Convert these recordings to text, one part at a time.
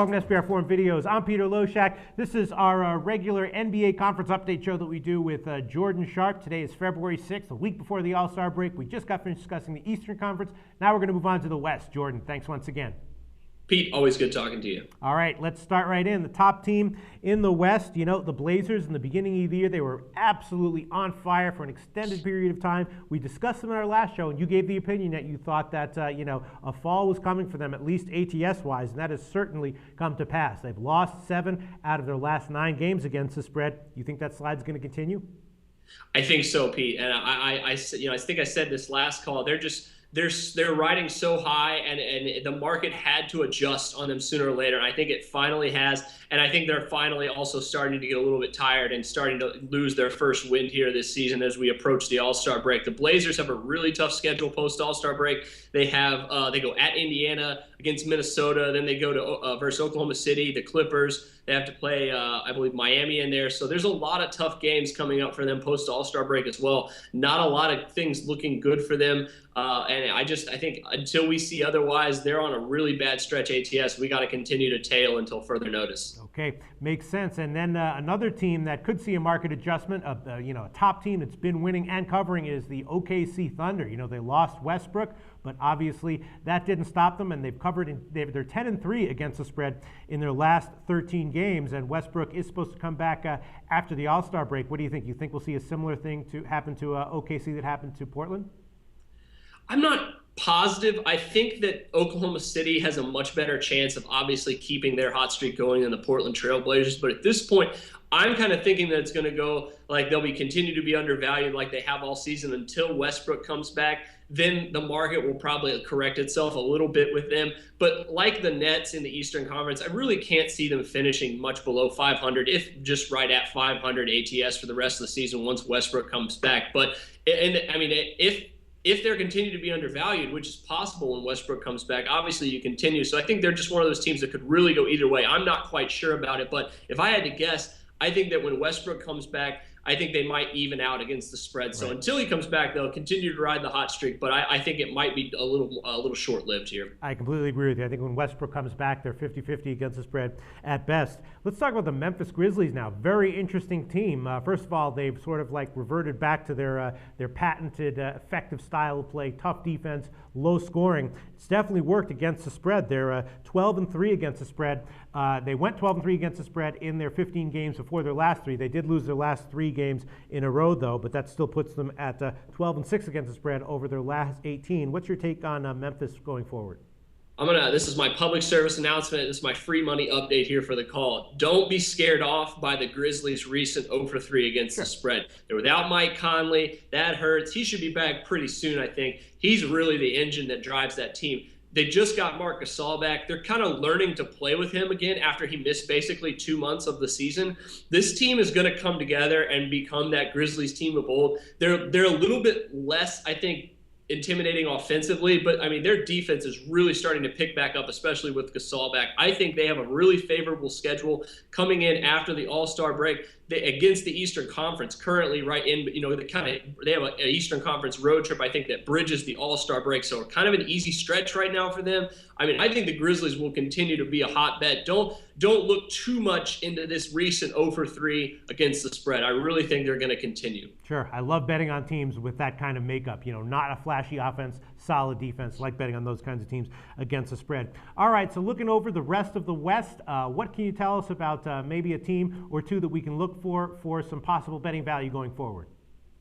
Welcome to SBR Forum Videos. I'm Peter Loshak. This is our regular NBA Conference Update show that we do with Jordan Sharp. Today is February 6th, a week before the All-Star break. We just got finished discussing the Eastern Conference. Now we're going to move on to the West. Jordan, thanks once again. Pete, always good talking to you. All right, let's start right in. The top team in the West, the Blazers in the beginning of the year, they were absolutely on fire for an extended period of time. We discussed them in our last show, and you gave the opinion that you thought that, a fall was coming for them, at least ATS-wise, and that has certainly come to pass. They've lost 7 out of their last 9 games against the spread. You think that slide's going to continue? I think so, Pete. And I think I said this last call. They're riding so high, and the market had to adjust on them sooner or later. And I think it finally has, and I think they're finally also starting to get a little bit tired and starting to lose their first wind here this season as we approach the All-Star break. The Blazers have a really tough schedule post All-Star break. They go at Indiana, against Minnesota, then they go to versus Oklahoma City, the Clippers. They have to play, I believe, Miami in there. So there's a lot of tough games coming up for them post All-Star break as well. Not a lot of things looking good for them. And I think until we see otherwise, they're on a really bad stretch. ATS, we got to continue to tail until further notice. Okay, makes sense. And then another team that could see a market adjustment, a top team that's been winning and covering is the OKC Thunder. They lost Westbrook, but obviously that didn't stop them, and they're 10-3 against the spread in their last 13 games. And Westbrook is supposed to come back after the All-Star break. What do you think? You think we'll see a similar thing to happen to OKC that happened to Portland? I'm not positive. I think that Oklahoma City has a much better chance of obviously keeping their hot streak going than the Portland Trail Blazers. But at this point, I'm kind of thinking that it's going to go like they'll continue to be undervalued like they have all season until Westbrook comes back. Then the market will probably correct itself a little bit with them. But like the Nets in the Eastern Conference, I really can't see them finishing much below 500, if just right at 500 ATS for the rest of the season once Westbrook comes back. But if they're continuing to be undervalued, which is possible when Westbrook comes back, obviously you continue. So I think they're just one of those teams that could really go either way. I'm not quite sure about it, but if I had to guess, I think that when Westbrook comes back, I think they might even out against the spread. So until he comes back, they'll continue to ride the hot streak. But I think it might be a little short-lived here. I completely agree with you. I think when Westbrook comes back, they're 50-50 against the spread at best. Let's talk about the Memphis Grizzlies now. Very interesting team. First of all, they've sort of reverted back to their patented effective style of play, tough defense, low scoring. It's definitely worked against the spread. They're 12-3 against the spread. They went 12-3 against the spread in their 15 games before their last 3. They did lose their last 3 games in a row, though, but that still puts them at 12-6 against the spread over their last 18. What's your take on Memphis going forward? This is my public service announcement. This is my free money update here for the call. Don't be scared off by the Grizzlies' recent 0-3 against the spread. They're without Mike Conley. That hurts. He should be back pretty soon, I think. He's really the engine that drives that team. They just got Marc Gasol back. They're kind of learning to play with him again after he missed basically 2 months of the season. This team is going to come together and become that Grizzlies team of old. They're a little bit less, I think, intimidating offensively, but their defense is really starting to pick back up, especially with Gasol back. I think they have a really favorable schedule coming in after the All-Star break. Against the Eastern Conference currently right in, they have an Eastern Conference road trip, I think, that bridges the All-Star break. So kind of an easy stretch right now for them. I think the Grizzlies will continue to be a hot bet. Don't look too much into this recent 0-3 against the spread. I really think they're going to continue. Sure. I love betting on teams with that kind of makeup, not a flashy offense, solid defense. Like betting on those kinds of teams against the spread. All right, so looking over the rest of the West, what can you tell us about maybe a team or two that we can look for some possible betting value going forward?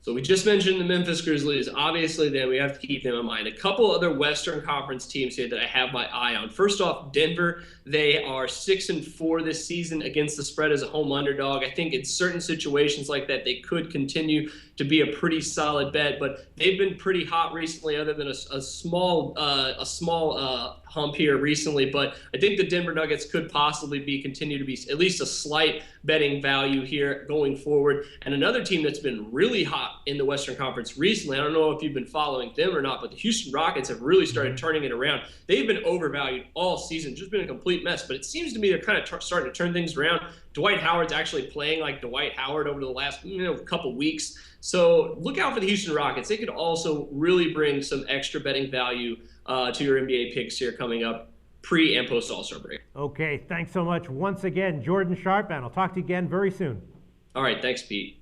So we just mentioned the Memphis Grizzlies. Obviously, then we have to keep them in mind. A couple other Western Conference teams here that I have my eye on. First off, Denver. They are 6-4 this season against the spread as a home underdog. I think in certain situations like that, they could continue to be a pretty solid bet, but they've been pretty hot recently, other than a small hump here recently. But I think the Denver Nuggets could possibly continue to be at least a slight betting value here going forward. And another team that's been really hot in the Western Conference recently, I don't know if you've been following them or not, but the Houston Rockets have really started turning it around. They've been overvalued all season, just been a complete mess, but it seems to me they're kind of starting to turn things around. Dwight Howard's actually playing like Dwight Howard over the last couple weeks. So look out for the Houston Rockets. They could also really bring some extra betting value to your NBA picks here coming up. pre and post All-Star break. Okay, thanks so much once again, Jordan Sharp, and I'll talk to you again very soon. All right, thanks, Pete.